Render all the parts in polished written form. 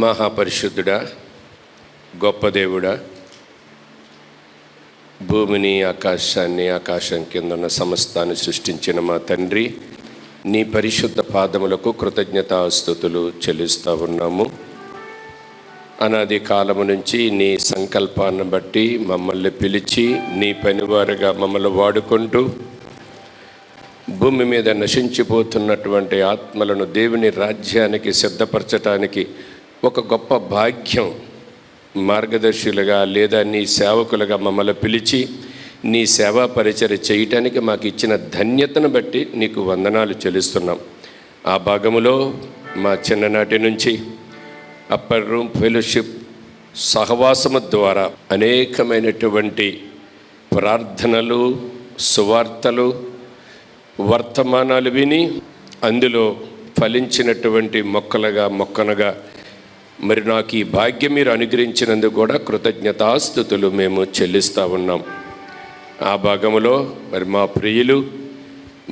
మహాపరిశుద్ధుడా, గొప్ప దేవుడా, భూమిని ఆకాశాన్ని, ఆకాశం కింద ఉన్న సమస్తాన్ని సృష్టించిన మా తండ్రి, నీ పరిశుద్ధ పాదములకు కృతజ్ఞతాస్తుతులు చెల్లిస్తూ ఉన్నాము. అనాది కాలము నుంచి నీ సంకల్పాన్ని బట్టి మమ్మల్ని పిలిచి నీ పనివారుగా మమ్మల్ని వాడుకుంటూ భూమి మీద నశించిపోతున్నటువంటి ఆత్మలను దేవుని రాజ్యానికి సిద్ధపరచటానికి ఒక గొప్ప భాగ్యం, మార్గదర్శులుగా లేదా నీ సేవకులుగా మమ్మల్ని పిలిచి నీ సేవా పరిచర్య చేయటానికి మాకు ఇచ్చిన ధన్యతను బట్టి నీకు వందనాలు చెల్లిస్తున్నాం. ఆ భాగములో మా చిన్ననాటి నుంచి అప్పర్ రూమ్ ఫెలోషిప్ సహవాసము ద్వారా అనేకమైనటువంటి ప్రార్థనలు, సువార్తలు, వర్తమానాలు విని అందులో ఫలించినటువంటి మొక్కనగా మరి నాకు ఈ భాగ్యం మీరు అనుగ్రహించినందుకు కూడా కృతజ్ఞతాస్తుతులు మేము చెల్లిస్తూ ఉన్నాం. ఆ భాగంలో మరి మా ప్రియులు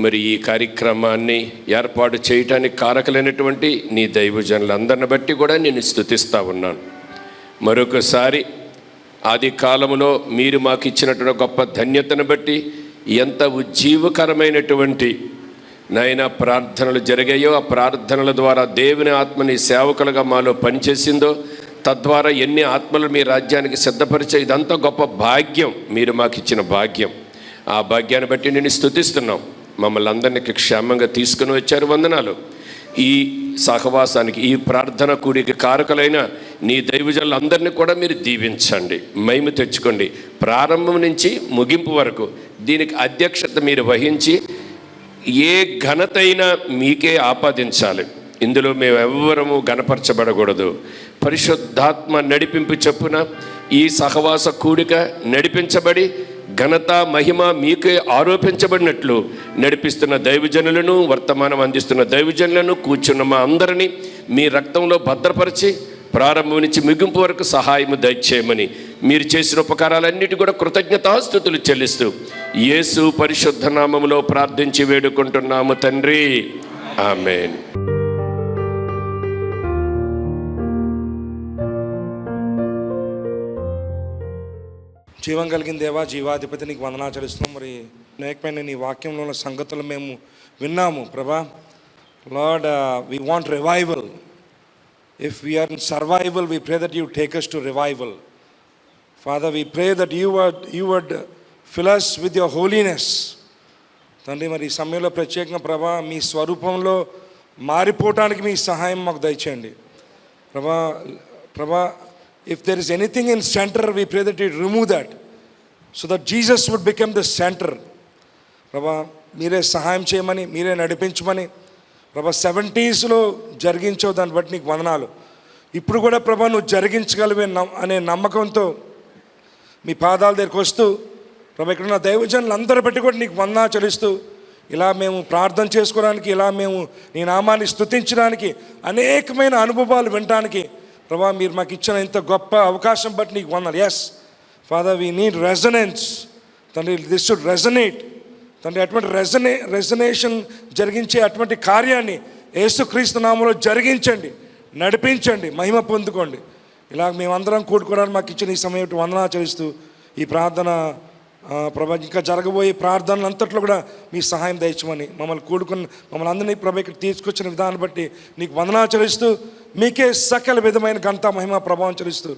మరి ఈ కార్యక్రమాన్ని ఏర్పాటు చేయటానికి కారకులైనటువంటి నీ దైవజనులందరిని బట్టి కూడా నేను స్తుతిస్తూ ఉన్నాను. మరొకసారి ఆది కాలంలో మీరు మాకు ఇచ్చినటువంటి గొప్ప ధన్యతను బట్టి ఎంత ఉజ్జీవకరమైనటువంటి నాయన ప్రార్థనలు జరిగాయో, ఆ ప్రార్థనల ద్వారా దేవుని ఆత్మని సేవకులుగా మాలో పనిచేసిందో, తద్వారా ఎన్ని ఆత్మలు మీ రాజ్యానికి సిద్ధపరిచే ఇదంతా గొప్ప భాగ్యం, మీరు మాకు ఇచ్చిన భాగ్యం. ఆ భాగ్యాన్ని బట్టి నేను స్తుతిస్తున్నాం. మమ్మల్ని అందరినీ క్షేమంగా తీసుకుని వచ్చారు, వందనాలు. ఈ సహవాసానికి, ఈ ప్రార్థన కూడికి కారకులైన నీ దైవజనులందరినీ కూడా మీరు దీవించండి, మహిమ తెచ్చుకోండి. ప్రారంభం నుంచి ముగింపు వరకు దీనికి అధ్యక్షత మీరు వహించి ఏ ఘనతైనా మీకే ఆపాదించాలి. ఇందులో మేము ఎవ్వరము గణపరచబడకూడదు. పరిశుద్ధాత్మ నడిపింపు చొప్పున ఈ సహవాస కూడిక నడిపించబడి ఘనత, మహిమ మీకే ఆరోపించబడినట్లు నడిపిస్తున్న దైవజనులను, వర్తమానం అందిస్తున్న దైవజనులను, కూర్చున్న మా అందరినీ మీ రక్తంలో భద్రపరిచి ప్రారంభం నుంచి ముగింపు వరకు సహాయము దయచేయమని మీరు చేసిన ఉపకారాలన్నిటి కూడా కృతజ్ఞతాస్తుతులు చెల్లిస్తూ యేసు పరిశుద్ధ నామములో ప్రార్థించి వేడుకుంటున్నాము తండ్రి, ఆమేన్. జీవం కలిగిన దేవా, జీవాధిపతి, నీకు వందనాలు చెల్లిస్తున్నాం. మరి అనేకమైన నీ వాక్యంలో ఉన్న సంగతులు మేము విన్నాము ప్రభా. Lord, we want revival. If we are in survival, we pray that you take us to revival. Father, we pray that you would fill us with your holiness. తండ్రి, మరి ఈ సమయంలో ప్రత్యేకంగా ప్రభా మీ స్వరూపంలో మారిపోవటానికి మీ సహాయం మాకు దయచేయండి ప్రభా. If there is anything in center, we pray that you remove that, so that Jesus would become the center. ప్రభా, మీరే సహాయం చేయమని, మీరే నడిపించమని ప్రభా. 70s జరిగించావు, దాన్ని బట్టి నీకు వందనాలు. ఇప్పుడు కూడా ప్రభా నువ్వు జరిగించగలివే అనే నమ్మకంతో మీ పాదాల దగ్గరికి వస్తూ ప్రభా, ఇక్కడ ఉన్న దైవజనులు అందరి బట్టి కూడా నీకు వందనాలు చెల్లిస్తూ, ఇలా మేము ప్రార్థన చేసుకోవడానికి, ఇలా మేము నీ నామాన్ని స్తుతించడానికి, అనేకమైన అనుభవాలు వినడానికి ప్రభా మీరు మాకు ఇచ్చిన ఇంత గొప్ప అవకాశం బట్టి నీకు వందనాలు. Yes father, we need resonance తండ్రి. దిస్ షుడ్ రెజనేట్ తండ్రి. అటువంటి రెజనేషన్ జరిగించే అటువంటి కార్యాన్ని యేసుక్రీస్తు నామములో జరిగించండి, నడిపించండి, మహిమ పొందుకోండి. ఇలా మేమందరం కూడుకోవడానికి మాకు ఇచ్చిన ఈ సమయం వందనాలు చెల్లిస్తూ ఈ ప్రార్థన ప్రభా ఇంకా జరగబోయే ప్రార్థనలు అంతట్లో కూడా మీ సహాయం దయచమని మమ్మల్ని అందరినీ ప్రభా ఇక్కడ తీసుకొచ్చిన విధానం బట్టి నీకు వందనాలు చెల్లిస్తూ, మీకే సకల విధమైన ఘనత, మహిమ, ప్రభావం చెల్లిస్తూ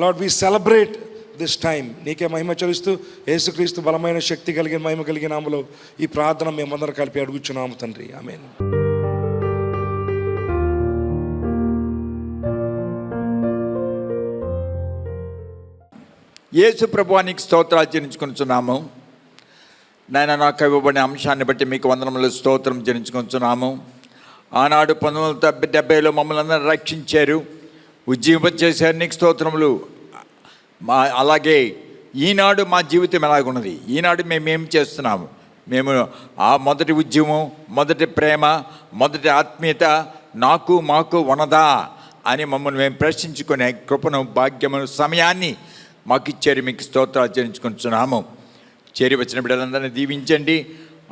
Lord we celebrate this time. నీకే మహిమ చెల్లిస్తూ యేసుక్రీస్తు బలమైన శక్తి కలిగిన, మహిమ కలిగిన నామములో ఈ ప్రార్థన మేమందరం కలిపి అడుగుచున్నాము తండ్రి, ఆమేన్. యేసు ప్రభువానికి స్తోత్రాలు చెల్లించుకొనుచున్నాము. నాయన, నాకు ఇవ్వబడిన అంశాన్ని బట్టి మీకు వందనములు స్తోత్రం చెల్లించుకొనుచున్నాము. ఆనాడు 1970లో మమ్మల్ని అందరూ రక్షించారు, ఉజ్జీవింపచేశారు, నీకు స్తోత్రములు. అలాగే ఈనాడు మా జీవితం ఎలాగున్నది, ఈనాడు మేమేం చేస్తున్నాము, మేము ఆ మొదటి ఉద్యమం, మొదటి ప్రేమ, మొదటి ఆత్మీయత మాకు ఉన్నదా అని మమ్మల్ని మేము ప్రశ్నించుకునే కృపను, భాగ్యమును, సమయాన్ని మాకు ఇచ్చారు. మీకు స్తోత్రాలు చెల్లించుకుంటున్నాము. చేరి వచ్చిన బిడ్డలందరినీ దీవించండి.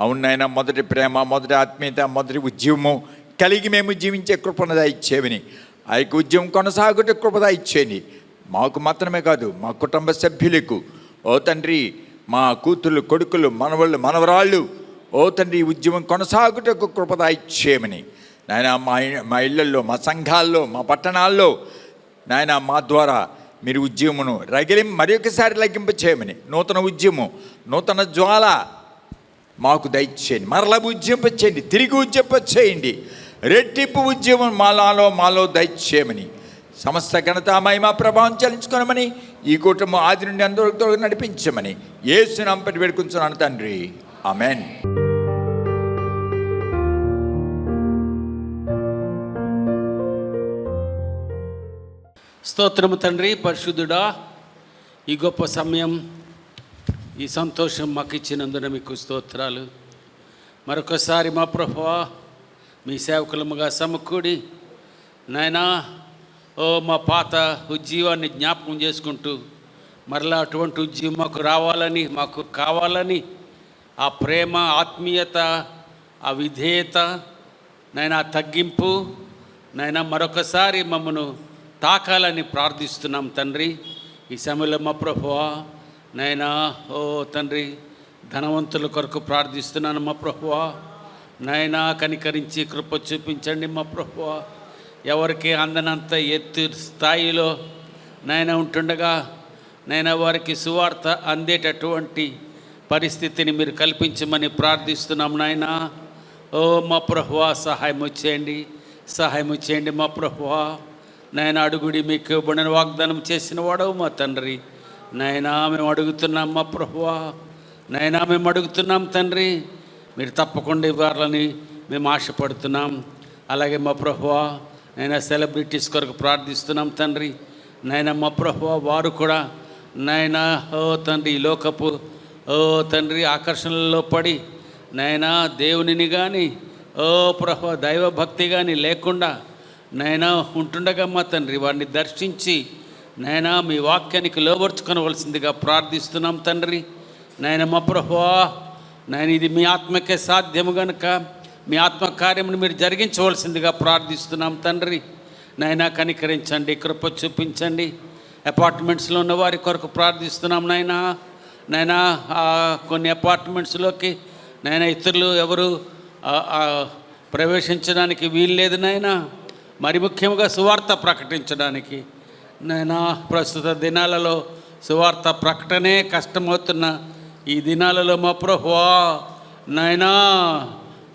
అవునైనా మొదటి ప్రేమ, మొదటి ఆత్మీయత, మొదటి ఉద్యమం కలిగి మేము జీవించే కృపణ దయచేయమని, ఆ యొక్క ఉద్యమం కొనసాగుట కృప దయచేయండి. మాకు మాత్రమే కాదు, మా కుటుంబ సభ్యులకు, ఓ తండ్రి, మా కూతుళ్ళు, కొడుకులు, మనవళ్ళు, మనవరాళ్ళు, ఓ తండ్రి, ఈ ఉద్యమం కొనసాగుటకు కృప దయచేయమని నాయన, మా ఇళ్లల్లో, మా సంఘాల్లో, మా పట్టణాల్లో నాయన మా ద్వారా మీరు ఉద్యమమును మరొకసారి లెగ్గింప చేయమని, నూతన ఉద్యమం, నూతన జ్వాల మాకు దయచేయండి. మరలా ఉద్యమ చేయండి, తిరిగి ఉద్యమ చేయండి, రెట్టింపు ఉద్యమం మాలో దయచేయమని, సమస్త ఘనత మహిమ ప్రభావం చెల్లించుకోనమని, ఈ కుటుంబం ఆది నుండి అందరితో నడిపించమని యేసు నామమున వేడుకుంటున్నాను తండ్రి, ఆమేన్. స్తోత్రము తండ్రి, పరిశుద్ధుడా, ఈ గొప్ప సమయం, ఈ సంతోషం మాకు ఇచ్చినందున మీకు స్తోత్రాలు. మరొకసారి మా ప్రభువా, మీ సేవకులముగా సమకూడి నాయనా, ఓ మా పాత ఉజ్జీవాన్ని జ్ఞాపకం చేసుకుంటూ మరలా అటువంటి ఉజ్జీవం మాకు రావాలని, మాకు కావాలని, ఆ ప్రేమ, ఆత్మీయత, ఆ విధేయత, నాయనా తగ్గింపు, నాయనా మరొకసారి మమ్మను తాకాలని ప్రార్థిస్తున్నాం తండ్రి. ఈ సమయంలో మా ప్రభువా నాయనా, ఓ తండ్రి, ధనవంతుల కొరకు ప్రార్థిస్తున్నాను మా ప్రభువా. నాయనా కనికరించి కృప చూపించండి మా ప్రభువా. ఎవరికి అందనంత ఎత్తు స్థాయిలో నాయన ఉంటుండగా నాయన వారికి సువార్త అందేటటువంటి పరిస్థితిని మీరు కల్పించమని ప్రార్థిస్తున్నాం నాయనా. ఓ మా ప్రభువా, సహాయము చేయండి మా ప్రభువా. నాయన అడుగుడి మీకు ఇవ్వబడిన వాగ్దానం చేసిన వాడవు మా తండ్రి. నాయనా మేము అడుగుతున్నాం మా ప్రభువా, నాయనా మేము అడుగుతున్నాం తండ్రి, మీరు తప్పకుండా ఇవ్వాలని మేము ఆశపడుతున్నాం. అలాగే మా ప్రభువా నాయన సెలబ్రిటీస్ కొరకు ప్రార్థిస్తున్నాం తండ్రి. నాయన మా ప్రభువా వారు కూడా నాయన ఓ తండ్రి ఈ లోకపు ఓ తండ్రి ఆకర్షణలలో పడి నాయన దేవునిని కానీ ఓ ప్రభువా దైవభక్తి కానీ లేకుండా నాయనా ఉంటుండగా మా తండ్రి వారిని దర్శించి నాయనా మీ వాక్యానికి లోబర్చుకొనవలసిందిగా ప్రార్థిస్తున్నాం తండ్రి. నాయన మా ప్రభువా నాయన ఇది మీ ఆత్మకే సాధ్యము గనుక మీ ఆత్మకార్యమును మీరు జరిగించవలసిందిగా ప్రార్థిస్తున్నాం తండ్రి. నాయనా కనికరించండి, కృప చూపించండి. అపార్ట్మెంట్స్లో ఉన్న వారి కొరకు ప్రార్థిస్తున్నాం నాయనా కొన్ని అపార్ట్మెంట్స్లోకి నాయన ఇతరులు ఎవరు ప్రవేశించడానికి వీల్లేదు నాయనా. మరి ముఖ్యంగా సువార్త ప్రకటించడానికి నాయనా ప్రస్తుత దినాలలో సువార్త ప్రకటనే కష్టమవుతున్న ఈ దినాలలో మా ప్రభువా నాయనా,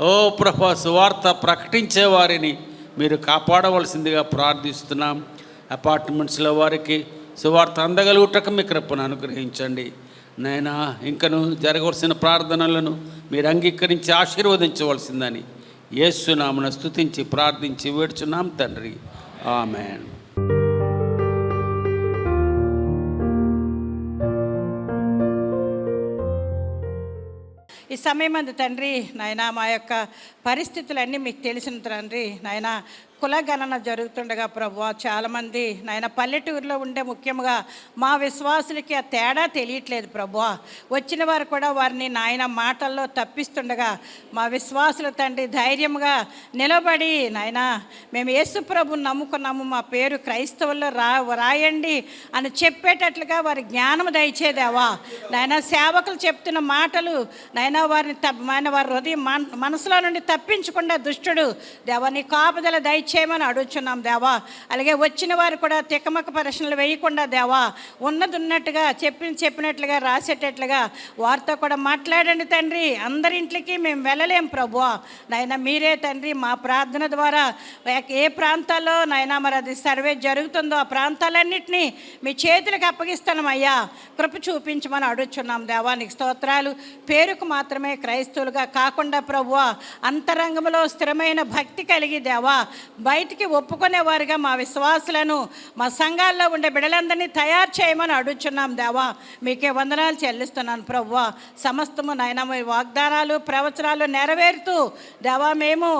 ఓ ప్రభువా సువార్త ప్రకటించే వారిని మీరు కాపాడవలసిందిగా ప్రార్థిస్తున్నాం. అపార్ట్మెంట్స్లో వారికి సువార్త అందగలుగుటకు మీ కృపను అనుగ్రహించండి నాయనా. ఇంకను జరగవలసిన ప్రార్థనలను మీరు అంగీకరించి ఆశీర్వదించవలసిందని యేసు నామమున స్తుతించి ప్రార్థించి వేడుచున్నాం తండ్రి, ఆమేన్. ఈ సమయమందు తండ్రి నాయన మా యొక్క పరిస్థితులన్నీ మీకు తెలిసిన తండ్రి నాయన, కులగణన జరుగుతుండగా ప్రభువా చాలామంది నాయన పల్లెటూరులో ఉండే ముఖ్యంగా మా విశ్వాసులకి ఆ తేడా తెలియట్లేదు ప్రభువా. వచ్చిన వారు కూడా వారిని నాయన మాటల్లో తప్పిస్తుండగా మా విశ్వాసుల తండ్రి ధైర్యంగా నిలబడి నాయన మేము యేసు ప్రభుని నమ్ముకున్నాము, మా పేరు క్రైస్తవుల్లో రాయండి అని చెప్పేటట్లుగా వారి జ్ఞానం దయచేదేవా నాయన. సేవకులు చెప్తున్న మాటలు నాయన వారిని వారి హృదయం మనసులో నుండి తప్పించకుండా దుష్టుడు దేవా నీ కాపుదల దయచేయమని అడుగుచున్నాం దేవా. అలాగే వచ్చిన వారు కూడా తికమక ప్రశ్నలు వేయకుండా దేవా ఉన్నట్టుగా చెప్పినట్లుగా రాసేటట్లుగా వారితో కూడా మాట్లాడండి తండ్రి. అందరింట్లోకి మేము వెళ్ళలేం ప్రభువా నాయన, మీరే తండ్రి మా ప్రార్థన ద్వారా ఏ ప్రాంతాల్లో నాయన మరి అది సర్వే జరుగుతుందో ఆ ప్రాంతాలన్నింటినీ మీ చేతులకు అప్పగిస్తాం అయ్యా. కృప చూపించమని అడుగుచున్నాం దేవా. నీకు స్తోత్రాలు. పేరుకు మాత్రమే క్రైస్తవులుగా కాకుండా ప్రభువా అంతరంగంలో స్థిరమైన భక్తి కలిగి దేవా బయటికి ఒప్పుకునేవారుగా మా విశ్వాసులను మా సంఘాల్లో ఉండే బిడ్డలందరినీ తయారు చేయమని అడుగుచున్నాం దేవా. మీకే వందనాలు చెల్లిస్తున్నాను ప్రభువా. సమస్తము నాయన మీ వాగ్దానాలు ప్రవచనాలు నెరవేరుతూ దేవా మేము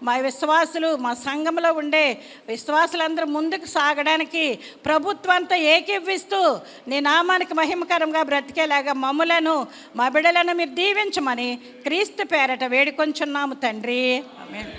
మా విశ్వాసులు మా సంఘంలో ఉండే విశ్వాసులందరూ ముందుకు సాగడానికి ప్రభుత్వంతో ఏకీవిస్తూ నీ నామానికి మహిమకరంగా బ్రతికేలాగా మమ్ములను మా బిడ్డలను మీరు దీవించమని క్రీస్తు పేరట వేడుకొంచున్నాము తండ్రి, ఆమేన్.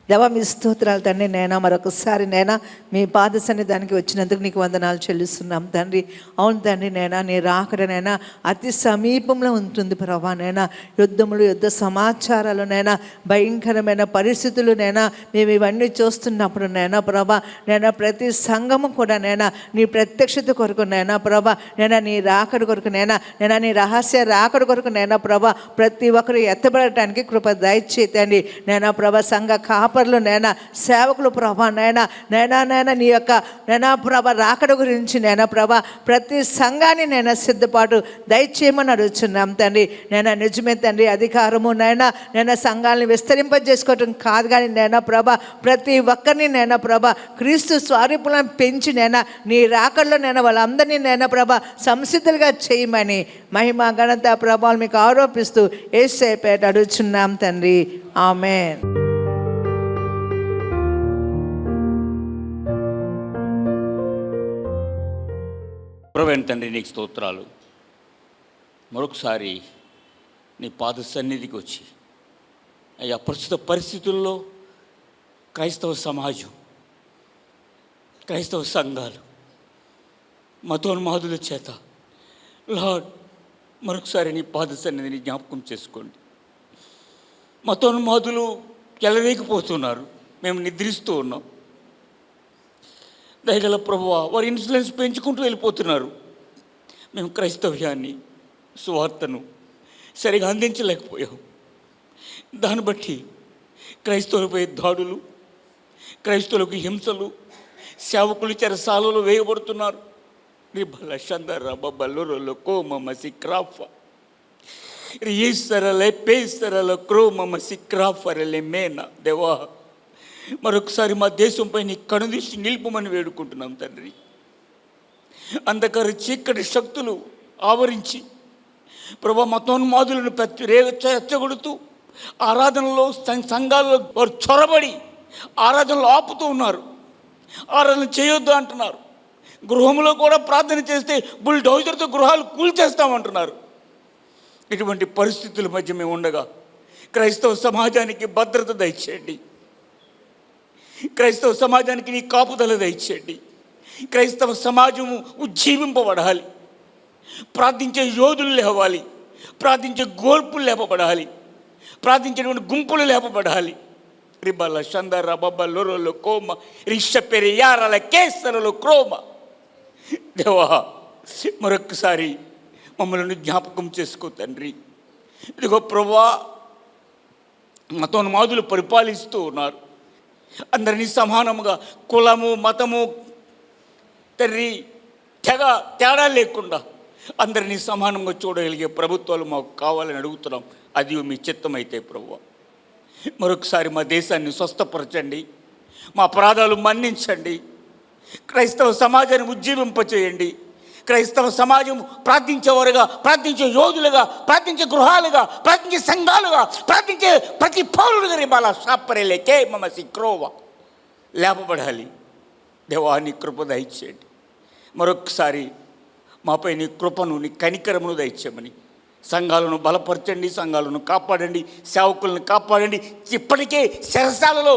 దేవా మీ స్తోత్రాలు తండ్రి. నైనా మరొకసారి నైనా మీ పాద సన్నిధానికి వచ్చినందుకు నీకు వందనాలు చెల్లిస్తున్నాం తండ్రి. అవును తండ్రి, నైనా నీ రాకడనైనా అతి సమీపంలో ఉంటుంది ప్రభా. నైనా యుద్ధములు, యుద్ధ సమాచారాలు, నైనా భయంకరమైన పరిస్థితులు, నైనా మేము ఇవన్నీ చూస్తున్నప్పుడు నైనా ప్రభా, నైనా ప్రతి సంఘము కూడా నైనా నీ ప్రత్యక్షత కొరకు నైనా ప్రభా, నైనా నీ రాకడ కొరకు నైనా నీ రహస్య రాకడ కొరకు నైనా ప్రభా, ప్రతి ఒక్కరు ఎత్తబడటానికి కృప దయచేతండి నైనా ప్రభా. సంఘ కాపర్లు నైనా, సేవకులు ప్రభా, నైనా నీ యొక్క నైనా ప్రభా రాకడ గురించి నైనా ప్రభా ప్రతి సంఘాన్ని నైనా సిద్ధపాటు దయచేయమని అడుగుతున్నాం తండ్రి. నైనా నిజమే తండ్రి, అధికారము నైనా సంఘాలను విస్తరింపజేసుకోవటం కాదు కానీ నైనా ప్రభా ప్రతి ఒక్కరిని నైనా ప్రభా క్రీస్తు స్వరూపులను పెంచి నైనా నీ రాకడలో నైనా వాళ్ళందరినీ నైనా ప్రభా సంసిద్ధులుగా చేయమని మహిమ ఘనత ప్రభావాలు మీకు ఆరోపిస్తూ యేసయ్య పేరిట అడుగుచున్నాం తండ్రి. ఆమేన్. ప్రభువైన తండ్రి నీకు స్తోత్రాలు. మరొకసారి నీ పాద సన్నిధికి వచ్చి అయ్యా ప్రస్తుత పరిస్థితుల్లో క్రైస్తవ సమాజం, క్రైస్తవ సంఘాలు మతోన్మాదుల చేత లార్డ్ మరొకసారి నీ పాద సన్నిధిని జ్ఞాపకం చేసుకోండి. మతోన్మాదులు వెళ్ళలేకపోతున్నారు, మేము నిద్రిస్తూ ఉన్నాం. దయగల ప్రభువా, వారి ఇన్ఫ్లుయెన్స్ పెంచుకుంటూ వెళ్ళిపోతున్నారు. మేము క్రైస్తవ్యాన్ని, సువార్తను సరిగా అందించలేకపోయాం. దాన్ని బట్టి క్రైస్తవులపై దాడులు, క్రైస్తవులకు హింసలు, సేవకులు చెరసాలలో వేయబడుతున్నారు. రిబల షందర బబ్బల్లో కోమసి క్రాఫ రీసరలే పేసరల క్రోమసి క్రాఫరలే మేనా. దేవా మరొకసారి మా దేశంపై నీ కనుదృష్టి నిలుపమని వేడుకుంటున్నాం తండ్రి. అంధకార చీకటి శక్తులు ఆవరించి ప్రభా మతోన్మాదులను రెచ్చగొడుతూ ఆరాధనలో సంఘాల్లో వారు చొరబడి ఆరాధనలు ఆపుతూ ఉన్నారు. ఆరాధన చేయొద్దు అంటున్నారు. గృహంలో కూడా ప్రార్థన చేస్తే బుల్డోజర్తో గృహాలు కూల్చేస్తామంటున్నారు. ఇటువంటి పరిస్థితుల మధ్య మేము ఉండగా క్రైస్తవ సమాజానికి భద్రత దయచేయండి. క్రైస్తవ సమాజానికి నీ కాపుదల దయచేయండి. క్రైస్తవ సమాజము ఉజ్జీవింపబడాలి. ప్రార్థించే యోధులు లేవాలి, ప్రార్థించే గోల్పులు లేపబడాలి, ప్రార్థించేటువంటి గుంపులు లేపబడాలి. రిబల షందర బబ్బల్లో కోమ రిష పెరియారల కేసరలో క్రోమ. దేవా మరొక్కసారి మమ్మల్ని జ్ఞాపకం చేసుకో తండ్రి. ఇదిగో ప్రభువా, మతోన్మాదులు పరిపాలిస్తూ ఉన్నారు. అందరినీ సమానముగా కులము, మతము, తండ్రి తేడా లేకుండా అందరినీ సమానంగా చూడగలిగే ప్రభుత్వాలు మాకు కావాలని అడుగుతున్నాం. అది మీ చిత్తమైతే ప్రభువా మరొకసారి మా దేశాన్ని స్వస్థపరచండి, మా అపరాధాలు మన్నించండి, క్రైస్తవ సమాజాన్ని ఉజ్జీవింపచేయండి. క్రైస్తవ సమాజం ప్రార్థించేవారుగా, ప్రార్థించే యోధులుగా, ప్రార్థించే గృహాలుగా, ప్రార్థించే సంఘాలుగా, ప్రార్థించే ప్రతి పౌరులుగా రిబాల షాపరేలేకే మమ సిక్రోవా లేపబడాలి. దేవా నీ కృప దయచేయండి. మరొకసారి మాపై నీ కృపను, నీ కనికరమును దయచేయమని సంఘాలను బలపరచండి, సంఘాలను కాపాడండి, సేవకులను కాపాడండి. ఇప్పటికే శరసాలలో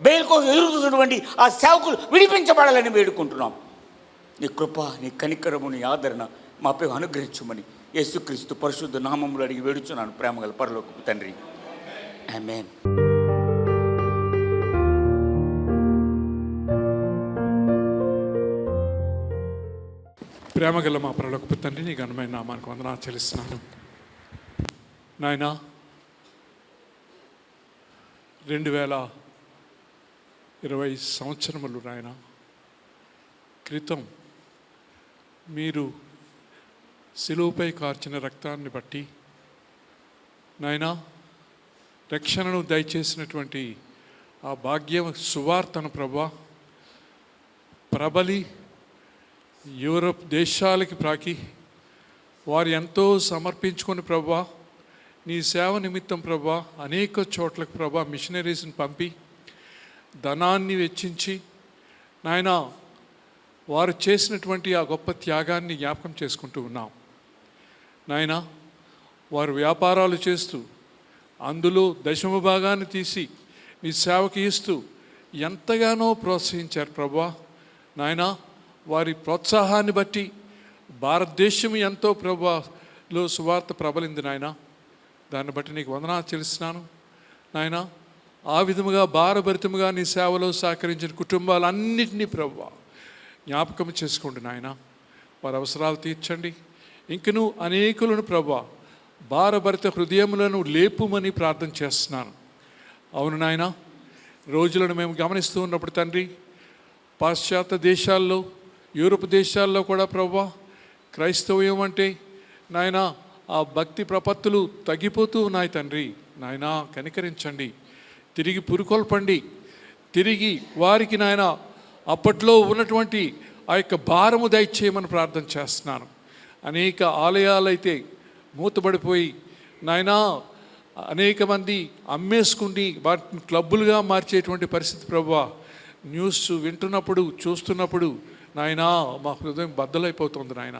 బెయిల్ కోసం ఎదురుతున్నటువంటి ఆ సేవకులు విడిపించబడాలని వేడుకుంటున్నాం. నీ కృప, నీ కనికరము, నీ ఆదరణ మాపై అనుగ్రహించమని యేసుక్రీస్తు పరిశుద్ధ నామములు అడిగి వేడుచున్నాను ప్రేమగల పరలోకపు తండ్రి. ఆమేన్. ప్రేమగల మా పరలోకపు తండ్రి, నీ ఘనమైన నామానికి వందనాలు చెల్లిస్తున్నాను. నాయనా 2020 సంవత్సరములు నాయన క్రితం మీరు శిలువపై కార్చిన రక్తాన్ని బట్టి నాయనా రక్షణను దయచేసినటువంటి ఆ భాగ్యం సువార్తను ప్రభా ప్రబలి యూరప్ దేశాలకి ప్రాకి వారు ఎంతో సమర్పించుకొని ప్రభా నీ సేవ నిమిత్తం ప్రభా అనేక చోట్లకు ప్రభా మిషనరీస్ని పంపి ధనాన్ని వెచ్చించి నాయన వారు చేసినటువంటి ఆ గొప్ప త్యాగాన్ని జ్ఞాపకం చేసుకుంటూ ఉన్నాం. నాయన వారు వ్యాపారాలు చేస్తూ అందులో దశమ భాగాన్ని తీసి మీ సేవకి ఇస్తూ ఎంతగానో ప్రోత్సహించారు ప్రభువా. నాయనా, వారి ప్రోత్సాహాన్ని బట్టి భారతదేశం ఎంతో ప్రభువాలో సువార్త ప్రబలింది నాయన. దాన్ని బట్టి నీకు వందనాలు చెల్లిస్తున్నాను నాయన. ఆ విధముగా భారభరితముగా నీ సేవలో సహకరించిన కుటుంబాలన్నింటినీ ప్రభువా జ్ఞాపకం చేసుకోండి నాయన. వారి అవసరాలు తీర్చండి. ఇంకను అనేకులను ప్రభువా భారభరిత హృదయములను లేపుమని ప్రార్థన చేస్తున్నాను. అవును నాయన, రోజులను మేము గమనిస్తూ ఉన్నప్పుడు తండ్రి, పాశ్చాత్య దేశాల్లో, యూరోప్ దేశాల్లో కూడా ప్రభువా క్రైస్తవ్యం అంటే నాయన ఆ భక్తి ప్రపత్తులు తగ్గిపోతూ ఉన్నాయి తండ్రి. నాయన కనికరించండి, తిరిగి పురుకొల్పండి, తిరిగి వారికి నాయన అప్పట్లో ఉన్నటువంటి ఆ యొక్క భారము దయచేయమని ప్రార్థన చేస్తున్నాను. అనేక ఆలయాలైతే మూతబడిపోయి నాయనా అనేక మంది అమ్మేసుకుని వాటిని క్లబ్బులుగా మార్చేటువంటి పరిస్థితి ప్రభువా న్యూస్ వింటున్నప్పుడు చూస్తున్నప్పుడు నాయనా మా హృదయం బద్దలైపోతుంది నాయన.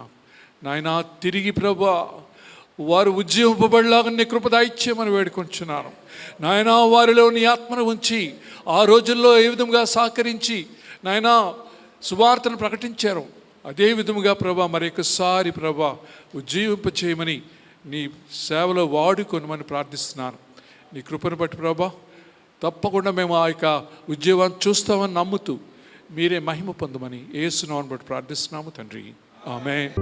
నాయనా తిరిగి ప్రభువా వారు ఉజ్జీవింపబడిలాగా నీ కృప దయచేయమని వేడుకొంచున్నాను నాయనా. వారిలో నీ ఆత్మను ఉంచి ఆ రోజుల్లో ఏ విధంగా సహకరించి నాయనా సువార్తను ప్రకటించారు, అదే విధముగా ప్రభా మరొకసారి ప్రభా ఉజ్జీవింప చేయమని నీ సేవలో వాడుకొనమని ప్రార్థిస్తున్నాను. నీ కృపను బట్టి ప్రభా తప్పకుండా మేము ఆ యొక్క ఉద్యోగాన్ని చూస్తామని నమ్ముతూ మీరే మహిమ పొందమని యేసు నామమున బట్టి ప్రార్థిస్తున్నాము తండ్రి. ఆమేన్.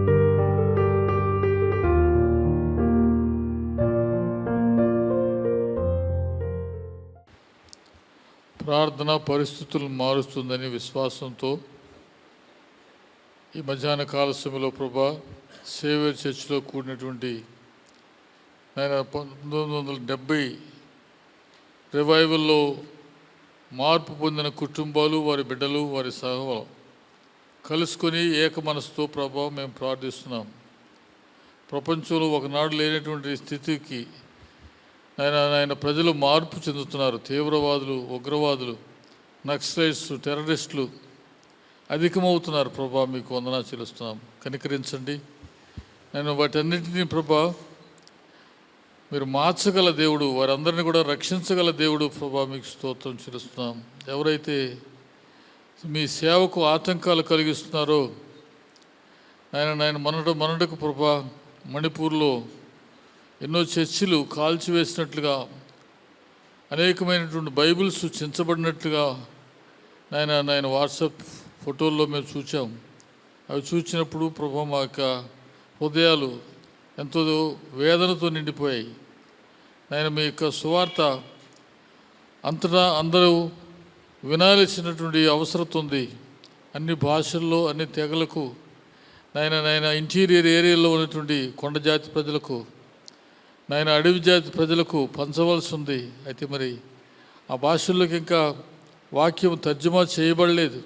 ప్రార్థన పరిస్థితులను మారుస్తుందని విశ్వాసంతో ఈ మధ్యాహ్న కాల సమయంలో ప్రభా సేవియర్ చర్చిలో కూడినటువంటి ఆయన 1970 రివైవల్లో మార్పు పొందిన కుటుంబాలు, వారి బిడ్డలు, వారి సహ కలుసుకొని ఏక మనసుతో ప్రభా మేము ప్రార్థిస్తున్నాం. ప్రపంచంలో ఒకనాడు లేనటువంటి స్థితికి ఆయన ప్రజలు మార్పు చెందుతున్నారు. తీవ్రవాదులు, ఉగ్రవాదులు, నక్సలైట్స్, టెర్రరిస్టులు అధికమవుతున్నారు. ప్రభా మీకు వందనాలు చెల్లిస్తున్నాం. కనికరించండి. నేను వాటన్నిటినీ ప్రభా మీరు మార్చగల దేవుడు, వారందరినీ కూడా రక్షించగల దేవుడు ప్రభా మీకు స్తోత్రం చెల్లిస్తున్నాం. ఎవరైతే మీ సేవకు ఆటంకాలు కలిగిస్తున్నారో ఆయన మొన్నటికి ప్రభా మణిపూర్లో ఎన్నో చర్చిలు కాల్చివేసినట్లుగా, అనేకమైనటువంటి బైబిల్స్ చించబడినట్లుగా నాయన వాట్సాప్ ఫోటోల్లో మేము చూసాం. అవి చూసినప్పుడు ప్రభా మా యొక్క హృదయాలు ఎంతో వేదనతో నిండిపోయాయి. నాయన మీ యొక్క సువార్త అంతటా అందరూ వినాల్సినటువంటి అవసరం ఉంది. అన్ని భాషల్లో, అన్ని తెగలకు నాయన ఇంటీరియర్ ఏరియాలో ఉన్నటువంటి కొండ జాతి ప్రజలకు, నాయన అడవి జాతి ప్రజలకు పంచవలసి ఉంది. అయితే మరి ఆ భాషల్లోకి ఇంకా వాక్యం తర్జుమా చేయబడలేదు.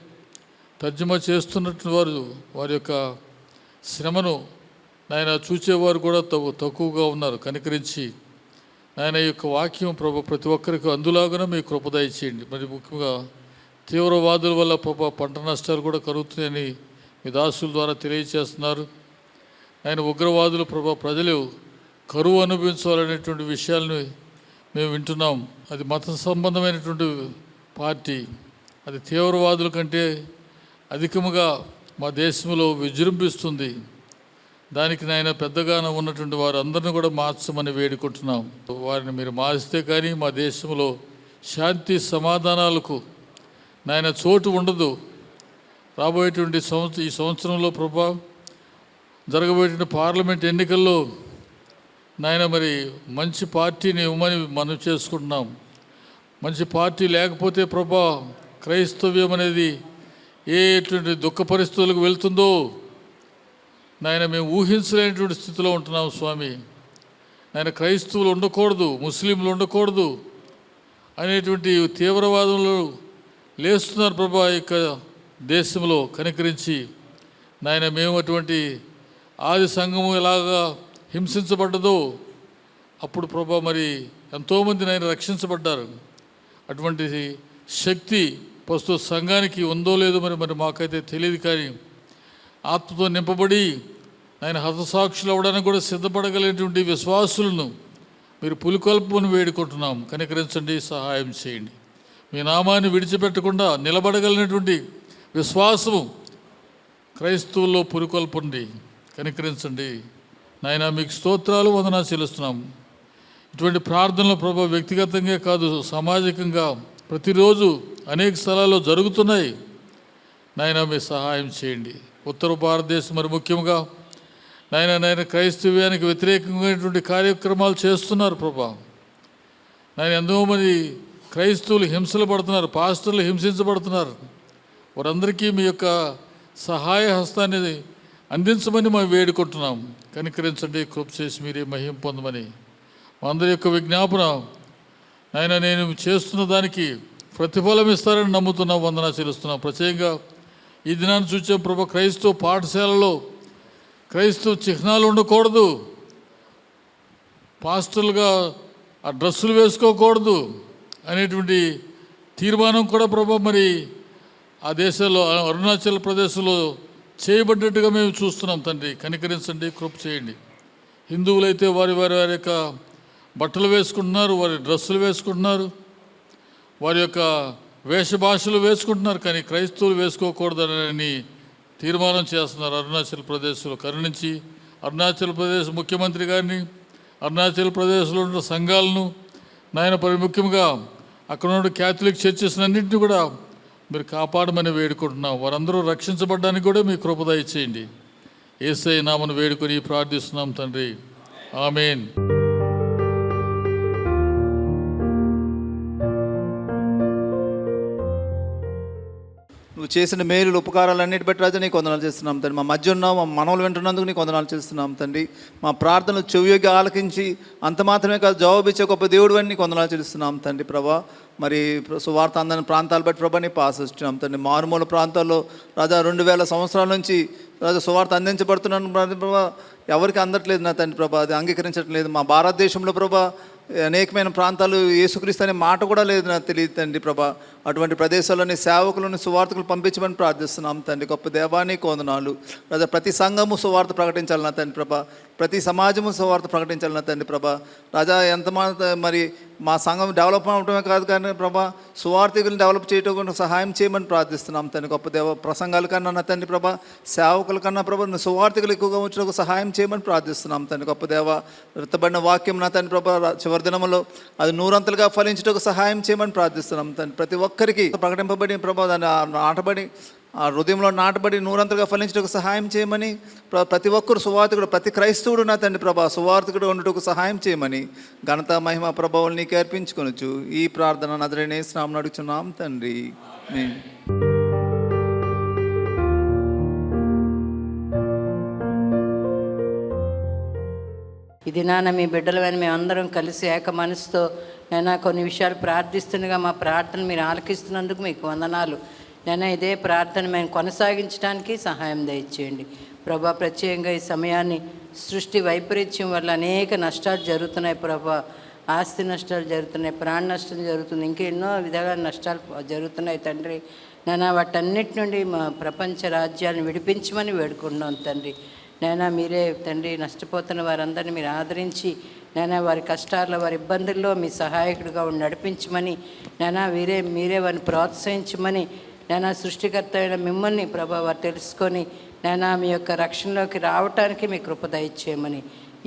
తర్జుమా చేస్తున్నట్టు వారి యొక్క శ్రమను నాయన చూచేవారు కూడా తక్కువగా ఉన్నారు. కనికరించి నాయన ఈ యొక్క వాక్యం ప్రభు ప్రతి ఒక్కరికి అందులాగానే మీ కృప దయచేయండి. మరి ముఖ్యంగా తీవ్రవాదుల వల్ల ప్రభు పంట నష్టాలు కూడా కలుగుతున్నాయని మీ దాసుల ద్వారా తెలియచేస్తున్నారు. ఆయన ఉగ్రవాదులు ప్రభు ప్రజలు కరువు అనుభవించాలనేటువంటి విషయాలను మేము వింటున్నాం. అది మత సంబంధమైనటువంటి పార్టీ, అది తీవ్రవాదుల కంటే అధికముగా మా దేశంలో విజృంభిస్తుంది. దానికి నాయన పెద్దగానే ఉన్నటువంటి వారందరినీ కూడా మార్చమని వేడుకుంటున్నాం. వారిని మీరు మార్చితే కానీ మా దేశంలో శాంతి సమాధానాలకు నాయన చోటు ఉండదు. రాబోయేటువంటి ఈ సంవత్సరంలో ప్రభా జరగబోయేటువంటి పార్లమెంట్ ఎన్నికల్లో నాయన మరి మంచి పార్టీని ఇవ్వమని మనం చేసుకుంటున్నాం. మంచి పార్టీ లేకపోతే ప్రభా క్రైస్తవ్యం అనేది ఎటువంటి దుఃఖ పరిస్థితులకు వెళ్తుందో నాయన మేము ఊహించలేనటువంటి స్థితిలో ఉంటున్నాం స్వామి. నాయన క్రైస్తవులు ఉండకూడదు, ముస్లింలు ఉండకూడదు అనేటువంటి తీవ్రవాదంలో లేస్తున్నారు ప్రభా యొక్క దేశంలో. కనికరించి నాయన మేము అటువంటి ఆది సంఘము ఎలాగా హింసించబడ్డదో అప్పుడు ప్రభా మరి ఎంతోమంది నాయన రక్షించబడ్డారు. అటువంటి శక్తి ప్రస్తుత సంఘానికి ఉందో లేదో మరి మాకైతే తెలియదు. కానీ ఆత్మతో నింపబడి ఆయన హతసాక్షులు అవ్వడానికి కూడా సిద్ధపడగలిగినటువంటి విశ్వాసులను మీరు పులికొల్పని వేడుకుంటున్నాం. కనికరించండి, సహాయం చేయండి. మీ నామాన్ని విడిచిపెట్టకుండా నిలబడగలిగినటువంటి విశ్వాసము క్రైస్తవుల్లో పురికొల్పండి, కనికరించండి నాయన. మీకు స్తోత్రాలు, వందనాలు చెల్లిస్తున్నాం. ఇటువంటి ప్రార్థనలు ప్రభు వ్యక్తిగతంగా కాదు, సామాజికంగా ప్రతిరోజు అనేక స్థలాల్లో జరుగుతున్నాయి నాయన. మీ సహాయం చేయండి. ఉత్తర భారతదేశం మరి ముఖ్యంగా నాయన క్రైస్తవ్యానికి వ్యతిరేకమైనటువంటి కార్యక్రమాలు చేస్తున్నారు ప్రభా. నాయన ఎంతో మంది క్రైస్తవులు హింసలు పడుతున్నారు, పాస్టర్లు హింసించబడుతున్నారు. వారందరికీ మీ యొక్క సహాయ హస్తాన్ని అందించమని మేము వేడుకుంటున్నాం. కనికరించండి, కృప చేసి మీరే మహిమ పొందమని మా అందరి యొక్క విజ్ఞాపన నాయన. నేను చేస్తున్న దానికి ప్రతిఫలం ఇస్తారని నమ్ముతున్నాం, వందనా చెల్లిస్తున్నాం. ప్రత్యేకంగా ఈ దినాన్ని చూసే ప్రభు, క్రైస్తవ పాఠశాలలో క్రైస్తవ చిహ్నాలు ఉండకూడదు, పాస్టర్లుగా ఆ డ్రెస్సులు వేసుకోకూడదు అనేటువంటి తీర్మానం కూడా ప్రభు మరి ఆ దేశంలో అరుణాచల్ ప్రదేశ్లో చేయబడ్డట్టుగా మేము చూస్తున్నాం. తండ్రి కనికరించండి, కృప చేయండి. హిందువులైతే వారి యొక్క బట్టలు వేసుకుంటున్నారు, వారి డ్రెస్సులు వేసుకుంటున్నారు, వారి యొక్క వేషభాషలు వేసుకుంటున్నారు. కానీ క్రైస్తవులు వేసుకోకూడదని తీర్మానం చేస్తున్నారు అరుణాచల్ ప్రదేశ్లో. కరుణించి అరుణాచల్ ప్రదేశ్ ముఖ్యమంత్రి గారిని, అరుణాచల్ ప్రదేశ్లో ఉన్న సంఘాలను నాయన, ముఖ్యంగా అక్కడ ఉన్న క్యాథలిక్ చర్చెస్ అన్నింటినీ కూడా మీరు కాపాడమని వేడుకుంటున్నాం. వారందరూ రక్షించబడ్డానికి కూడా మీ కృప దయచేయండి. యేసయ్య నామమున వేడుకొని ప్రార్థిస్తున్నాం తండ్రి, ఆమేన్. నువ్వు చేసిన మేలులు ఉపకారాలన్నిటి బట్టి రాజా నీకు వందనాలు చేస్తున్నాం తండ్రి. మా మధ్య ఉన్నావు, మా మనవులు వింటున్నందుకు నీకు వందనాలు చేస్తున్నాం తండ్రి. మా ప్రార్థనలు చెవియోగి ఆలకించి అంత మాత్రమే కాదు జవాబిచ్చే గొప్ప దేవుడు అని నీకు వందనాలు చెల్లిస్తున్నాం తండ్రి. ప్రభా మరి సువార్త అందని ప్రాంతాలు బట్టి ప్రభా నీకు ఆశిస్తున్నాం తండ్రి. మారుమూల ప్రాంతాల్లో రాజా 2000 సంవత్సరాల నుంచి రాజా సువార్త అందించబడుతున్నాను ప్రభా, ఎవరికి అందట్లేదు నా తండ్రి ప్రభా, అది అంగీకరించట్లేదు. మా భారతదేశంలో ప్రభా అనేకమైన ప్రాంతాలు యేసుక్రీస్తు అనే మాట కూడా లేదు నాకు తెలియదు తండ్రి ప్రభా. అటువంటి ప్రదేశాల్లోని సేవకులను సువార్తకులు పంపించమని ప్రార్థిస్తున్నాం తండ్రి. గొప్ప దేవానికి వందనాలు రాజా. ప్రతి సంఘము సువార్త ప్రకటించాలి నా తండ్రి ప్రభా, ప్రతి సమాజము సువార్త ప్రకటించాలి నా తండ్రి ప్రభా. రాజా ఎంత మరి మా సంఘం డెవలప్ అవడమే కాదు కానీ ప్రభా, సువార్థికులను డెవలప్ చేయడం సహాయం చేయమని ప్రార్థిస్తున్నాం తండ్రి. గొప్ప దేవ ప్రసంగాల కన్నా నా తండ్రి ప్రభా, సేవకుల కన్నా ప్రభా సువార్థికులు ఎక్కువగా ఉంచడానికి సహాయం చేయమని ప్రార్థిస్తున్నాం తండ్రి. గొప్ప దేవ వృత్తబడిన వాక్యం నా తండ్రి ప్రభా చివరి దినములో అది 100 ఫలించడానికి సహాయం చేయమని ప్రార్థిస్తున్నాం తండ్రి. ప్రతి ఒక్కరికి ప్రకటింపబడి ప్రభా దాన్ని నాటబడి ఆ హృదయంలో నాటబడి 100 ఫలించడానికి సహాయం చేయమని ప్రతి ఒక్కరు సువార్థకుడు, ప్రతి క్రైస్తవుడు నా తండ్రి ప్రభా సువార్థకుడు ఉండటకు సహాయం చేయమని ఘనత మహిమ ప్రభావం నీకు అర్పించుకొనొచ్చు. ఈ ప్రార్థన నజరేయుని యేసు నామమున అడుగుచున్నాం తండ్రి, ఆమేన్. ఇది నాన్న మీ బిడ్డలమైన మేమందరం కలిసి ఏక మనసుతో నేను కొన్ని విషయాలు ప్రార్థిస్తుండగా మా ప్రార్థన మీరు ఆలకిస్తున్నందుకు మీకు వందనాలు. నేను ఇదే ప్రార్థన మేము కొనసాగించడానికి సహాయం దయచేయండి ప్రభా. ప్రత్యేకంగా ఈ సమయాన్ని సృష్టి వైపరీత్యం వల్ల అనేక నష్టాలు జరుగుతున్నాయి ప్రభా. ఆస్తి నష్టాలు జరుగుతున్నాయి, ప్రాణ నష్టం జరుగుతుంది, ఇంకా ఎన్నో విధాల నష్టాలు జరుగుతున్నాయి తండ్రి. నేను వాటన్నిటి నుండి మా ప్రపంచ రాజ్యాలను విడిపించమని వేడుకుంటున్నాం తండ్రి. నైనా మీరే తండ్రి నష్టపోతున్న వారందరినీ మీరు ఆదరించి నైనా వారి కష్టాల్లో వారి ఇబ్బందుల్లో మీ సహాయకుడిగా నడిపించమని నైనా మీరే వారిని ప్రోత్సహించమని నైనా సృష్టికర్త అయిన మిమ్మల్ని ప్రభా వారు తెలుసుకొని నైనా మీ యొక్క రక్షణలోకి రావటానికి మీ కృప దయచేయమని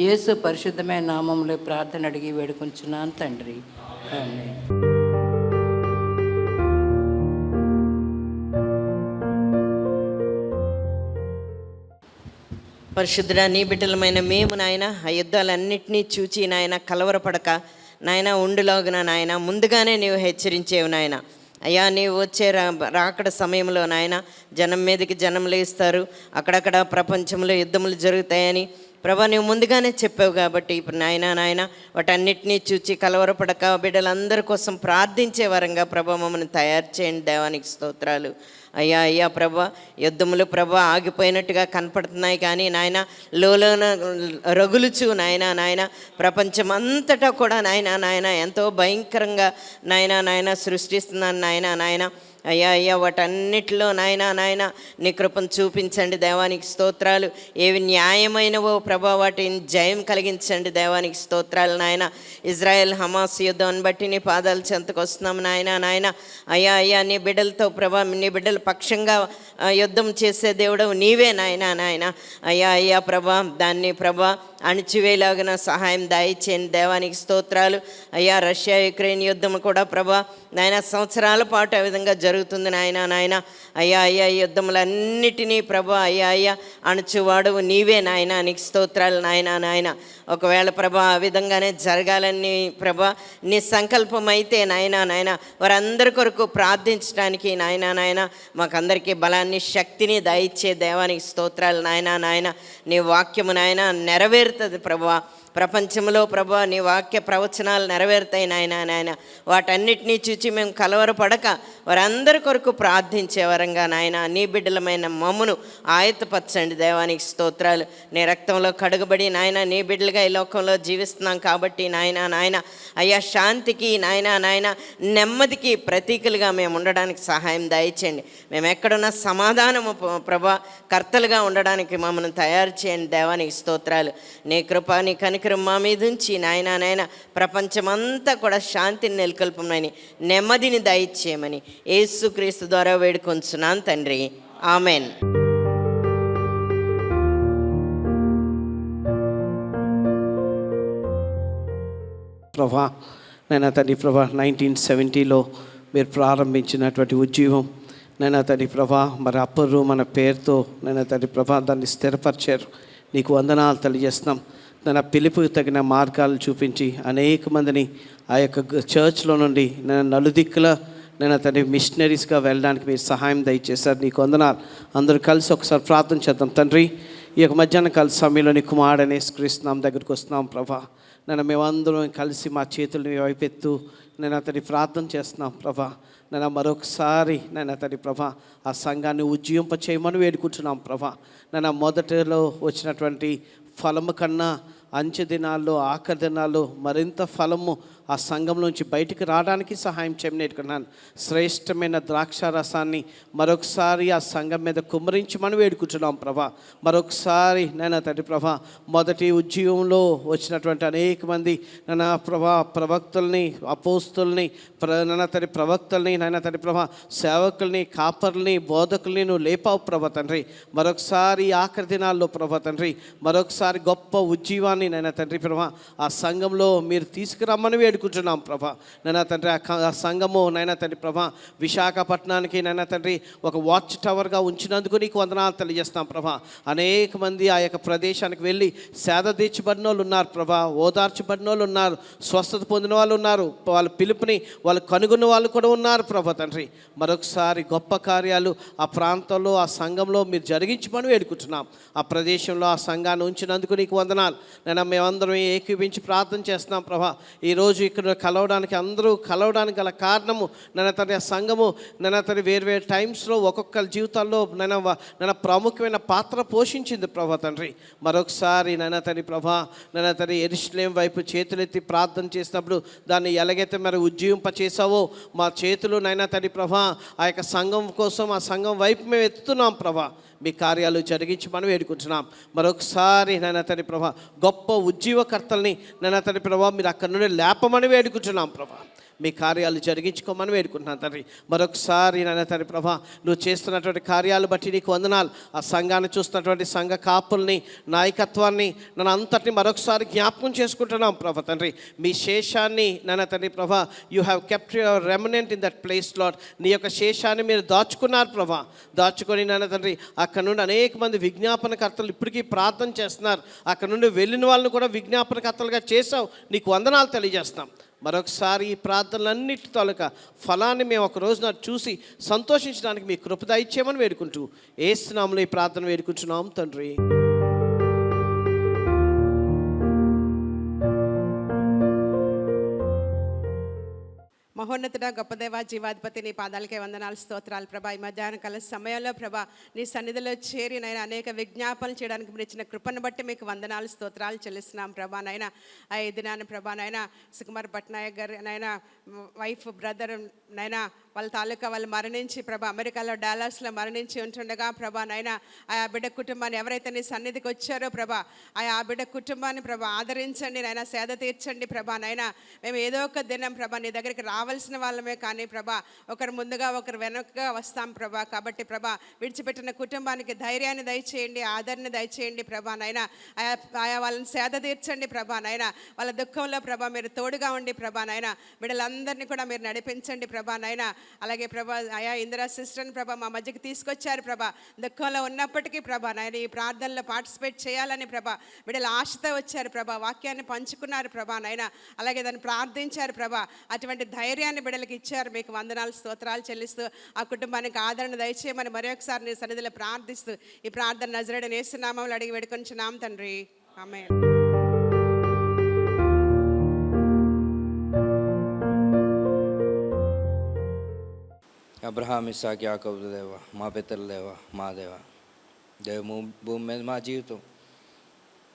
యేసు పరిశుద్ధమైన నామంలో ప్రార్థన అడిగి వేడుకుంటున్నాను తండ్రి, ఆమేన్. పరిశుద్ధుడా నీ బిడ్డలమైన మేము నాయన ఆ యుద్ధాలన్నింటినీ చూచి నాయన కలవరపడక నాయన ఉండులాగున నాయన ముందుగానే నీవు హెచ్చరించేవు నాయన. అయ్యా నీవు వచ్చే రాకడ సమయంలో నాయన జనం మీదకి జనం లేస్తారు, అక్కడక్కడ ప్రపంచంలో యుద్ధములు జరుగుతాయని ప్రభా నువ్వు ముందుగానే చెప్పావు. కాబట్టి ఇప్పుడు నాయన వాటన్నిటినీ చూచి కలవరపడక బిడ్డలందరి కోసం ప్రార్థించే వరంగా ప్రభా మమ్మల్ని తయారు చేయండి. దేవానికి స్తోత్రాలు. అయ్యా ప్రభా యుద్ధములు ప్రభా ఆగిపోయినట్టుగా కనపడుతున్నాయి కానీ నాయన లోన రగులుచు నాయన ప్రపంచం అంతటా కూడా నాయన ఎంతో భయంకరంగా నాయన సృష్టిస్తున్నాను నాయన. అయ్యా అయ్యా వాటన్నిటిలో నాయన నీ కృపను చూపించండి దేవానికి స్తోత్రాలు. ఏవి న్యాయమైనవో ప్రభా వాటిని జయం కలిగించండి దేవానికి స్తోత్రాలు నాయన. ఇజ్రాయెల్ హమాస్ యుద్ధాన్ని బట్టి నీ పాదాలు చెంతకు వస్తున్నాము నాయన. అయ్యా అయ్యా నీ బిడ్డలతో ప్రభా నీ బిడ్డల పక్షంగా యుద్ధం చేసే దేవుడు నీవే నాయన. అయ్యా అయ్యా ప్రభా దాన్ని ప్రభా అణిచివేలాగిన సహాయం దయచేయండి దేవానికి స్తోత్రాలు. అయ్యా రష్యా యుక్రెయిన్ యుద్ధం కూడా ప్రభా నాయన సంవత్సరాల పాటు ఆ విధంగా జరుగుతుంది నాయన. అయ్యా అయ్యా ఈ యుద్ధములన్నిటినీ ప్రభా అయ్యా అణుచువాడు నీవే నాయన. నీకు స్తోత్రాలు నాయన. ఒకవేళ ప్రభా ఆ విధంగానే జరగాలని ప్రభా నీ సంకల్పం అయితే నాయన వారందరి కొరకు ప్రార్థించడానికి నాయన మాకందరికీ బలాన్ని శక్తిని దయచే దేవానికి స్తోత్రాలు నాయన. నీ వాక్యము నాయన నెరవేరుతుంది ప్రభా. ప్రపంచంలో ప్రభా నీ వాక్య ప్రవచనాలు నెరవేరుతాయి నాయన. వాటన్నిటినీ చూచి మేము కలవరపడక వారందరి కొరకు ప్రార్థించే వరంగా నాయన నీ బిడ్డలమైన మమ్మును ఆయత్తపరచండి దేవానికి స్తోత్రాలు. నీ రక్తంలో కడుగబడి నాయన నీ బిడ్డలుగా ఈ లోకంలో జీవిస్తున్నాం కాబట్టి నాయన అయ్యా శాంతికి నాయన నెమ్మదికి ప్రతీకలుగా మేము ఉండడానికి సహాయం దయచేయండి. మేము ఎక్కడున్న సమాధానము ప్రభా కర్తలుగా ఉండడానికి మమ్మల్ని తయారు చేయండి దేవానికి స్తోత్రాలు. నీ కృప నీ కనికరం మా మీద ఉంచి నాయన ప్రపంచమంతా కూడా శాంతిని నెలకొల్పమని నెమ్మదిని దయచేయమని యేసుక్రీస్తు ద్వారా వేడుకొంచున్నాను తండ్రి, ఆమెన్. ప్రభా నైనా తండ్రి ప్రభా 1970లో మీరు ప్రారంభించినటువంటి ఉద్యోగం నైనా తండ్రి ప్రభా మరి అప్పర్ రూమ్ మన పేరుతో నైనా తండ్రి ప్రభా దాన్ని స్థిరపరిచారు. నీకు వందనాలు తెలియజేస్తున్నాం. నన్ను పిలుపుకి తగిన మార్గాలు చూపించి అనేక మందిని ఆ యొక్క చర్చ్లో నుండి నేను నలుదిక్కుల నేను తండ్రి మిషనరీస్గా వెళ్ళడానికి మీరు సహాయం దయచేశారు. నీకు వందనాలు. అందరూ కలిసి ఒకసారి ప్రార్థన చేద్దాం. తండ్రి ఈ యొక్క మధ్యాహ్నం కలిసి సమయంలో నీ కుమారుడనే యేసుక్రీస్తు దగ్గరికి వస్తున్నాం ప్రభా. నేను మేమందరం కలిసి మా చేతులు వైపెత్తు నేను అతని ప్రార్థన చేస్తున్నాం ప్రభా. నేను మరొకసారి నేను అతని ప్రభా ఆ సంఘాన్ని ఉజ్జీవింప చేయమని వేడుకుంటున్నాం ప్రభా. నేను మొదటిలో వచ్చినటువంటి ఫలము కన్నా అంచె దినాల్లో ఆఖరి దినాల్లో మరింత ఫలము ఆ సంఘంలోంచి బయటికి రావడానికి సహాయం చేయమని వేడుకున్నాను. శ్రేష్టమైన ద్రాక్ష రసాన్ని మరొకసారి ఆ సంఘం మీద కుమ్మరించమని వేడుకుంటున్నాం ప్రభా. మరొకసారి నేను తండ్రి ప్రభా మొదటి ఉద్యోగంలో వచ్చినటువంటి అనేక మంది నన్న ప్రభా ప్రవక్తల్ని అపోస్తుల్ని నన్న తండ్రి ప్రవక్తల్ని నన్న తండ్రి ప్రభా సేవకుల్ని కాపర్ని బోధకుల్ని నువ్వు లేపావు ప్రభా తండ్రి. మరొకసారి ఆఖరి దినాల్లో ప్రభా తండ్రి మరొకసారి గొప్ప ఉజ్జీవాన్ని నైనా తండ్రి ప్రభా ఆ సంఘంలో మీరు తీసుకురమ్మని వేడుకుంటున్నాం ప్రభా. నైనా తండ్రి ఆ సంఘము నైనా తండ్రి ప్రభా విశాఖపట్నానికి నైనా తండ్రి ఒక వాచ్ టవర్గా ఉంచినందుకు నీకు వందనాలు తెలియజేస్తాం ప్రభా. అనేక మంది ఆ యొక్క ప్రదేశానికి వెళ్ళి సేద తీర్చబడిన వాళ్ళు ఉన్నారు ప్రభా, ఓదార్చబడిన వాళ్ళు ఉన్నారు, స్వస్థత పొందిన వాళ్ళు ఉన్నారు, వాళ్ళ పిలుపుని వాళ్ళు కనుగొన్న వాళ్ళు కూడా ఉన్నారు ప్రభా తండ్రి. మరొకసారి గొప్ప కార్యాలు ఆ ప్రాంతంలో ఆ సంఘంలో మీరు జరిగించమని వేడుకుంటున్నాం. ఆ ప్రదేశంలో ఆ సంఘాన్ని ఉంచినందుకు నీకు వందనాలు. నేను మేమందరం ఏకీపించి ప్రార్థన చేస్తున్నాం ప్రభా. ఈరోజు ఇక్కడ కలవడానికి అందరూ కలవడానికి గల కారణము నన్ను తన సంఘము నన్ను తన వేరు టైమ్స్లో ఒక్కొక్కరి జీవితాల్లో నన్ను ప్రాముఖ్యమైన పాత్ర పోషించింది ప్రభా తండ్రి. మరొకసారి నన్ను తని ప్రభా నన్ను తన యెరూషలేము వైపు చేతులెత్తి ప్రార్థన చేసినప్పుడు దాన్ని ఎలాగైతే మరి ఉజ్జీవింప చేసావో మా చేతులు నైనా తని ప్రభా ఆ యొక్క సంఘం కోసం ఆ సంఘం వైపు మేము ఎత్తుతున్నాం ప్రభా. మీ కార్యాలు జరిగించమని వేడుకుంటున్నాం. మరొకసారి నైనా తండ్రి ప్రభా గొప్ప ఉజ్జీవకర్తల్ని నైనా తండ్రి ప్రభా మీరు అక్కడి నుండి లేపమని వేడుకుంటున్నాం ప్రభా. మీ కార్యాలు జరిగించుకోమని వేడుకుంటున్నాను తండ్రి. మరొకసారి నైనా తండ్రి ప్రభా నువ్వు చేస్తున్నటువంటి కార్యాలు బట్టి నీకు వందనాలు. ఆ సంఘాన్ని చూస్తున్నటువంటి సంఘ కాపుల్ని నాయకత్వాన్ని నన్ను అంతటిని మరొకసారి జ్ఞాపకం చేసుకుంటున్నాం ప్రభా తండ్రి. మీ శేషాన్ని నైనా తండ్రి ప్రభా you have kept your remnant in that place lord. నీ యొక్క శేషాన్ని మీరు దాచుకున్నారు ప్రభా. దాచుకొని నైనా తండ్రి అక్కడ నుండి అనేక మంది విజ్ఞాపనకర్తలు ఇప్పటికీ ప్రార్థన చేస్తున్నారు. అక్కడ నుండి వెళ్ళిన వాళ్ళని కూడా విజ్ఞాపనకర్తలుగా చేసావు. నీకు వందనాలు తెలియజేస్తాం. మరొకసారి ఈ ప్రార్థనలన్నిటి తాలూకా ఫలాన్ని మేము ఒక రోజున చూసి సంతోషించడానికి మీ కృప దయచేయమని వేడుకుంటూ యేసు నామములో ఈ ప్రార్థన వేడుకుంటున్నాం తండ్రి. మహోన్నత మహోన్నతుడ గొప్ప దేవ జీవాధిపతి నీ పాదాలకే వందనాలు స్తోత్రాలు ప్రభా. ఈ మధ్యాహ్న కాల సమయంలో ప్రభా నీ సన్నిధిలో చేరి నైనా అనేక విజ్ఞాపనలు చేయడానికి మీరు ఇచ్చిన కృపను బట్టి మీకు వందనాలు స్తోత్రాలు చెల్లిస్తున్నాం ప్రభా. నైనా ఆ దినాన్ని ప్రభా నైనా సుకుమార్ పట్నాయక్ గారు నైనా వైఫ్ బ్రదర్ నైనా వాళ్ళ తాలూకా వాళ్ళు మరణించి ప్రభా అమెరికాలో డాలస్లో మరణించి ఉంటుండగా ప్రభా నైనా ఆ బిడ్డ కుటుంబాన్ని ఎవరైతే నీ సన్నిధికి వచ్చారో ప్రభా ఆ బిడ్డ కుటుంబాన్ని ప్రభా ఆదరించండి నైనా, సేద తీర్చండి ప్రభా. నైనా మేము ఏదో ఒక దినం ప్రభా నీ దగ్గరికి రావాల్సిన వాళ్ళమే కానీ ప్రభా ఒకరు ముందుగా ఒకరు వెనకగా వస్తాం ప్రభా. కాబట్టి ప్రభా విడిచిపెట్టిన కుటుంబానికి ధైర్యాన్ని దయచేయండి, ఆదరణ దయచేయండి ప్రభా. నైనా ఆయా వాళ్ళని సేద తీర్చండి ప్రభా. నైనా వాళ్ళ దుఃఖంలో ప్రభా మీరు తోడుగా ఉండి ప్రభా. నైనా బిడ్డలందరినీ కూడా మీరు నడిపించండి ప్రభా. నైనా అలాగే ప్రభా ఆయా ఇందిరా సిస్టర్ని ప్రభా మా మధ్యకి తీసుకొచ్చారు ప్రభా. దుఃఖంలో ఉన్నప్పటికీ ప్రభా నాయన ఈ ప్రార్థనలో పార్టిసిపేట్ చేయాలని ప్రభా బిడ్డలు ఆశతో వచ్చారు ప్రభా. వాక్యాన్ని పంచుకున్నారు ప్రభా నైనా, అలాగే దాన్ని ప్రార్థించారు ప్రభా. అటువంటి ధైర్యాన్ని బిడ్డలకు ఇచ్చారు. మీకు వందనాలు స్తోత్రాలు చెల్లిస్తూ ఆ కుటుంబానికి ఆదరణ దయచేయమని మరొకసారి నీ సన్నిధిలో ప్రార్థిస్తూ ఈ ప్రార్థన నజరేయుడైన యేసు నామములో అడిగి వేడుకొంచున్నాం తండ్రి, ఆమేన్. అబ్రహాం ఇస్సాకు యాకోబు దేవ, మా పితరుల దేవ, మా దేవ భూమి మీద మా జీవితం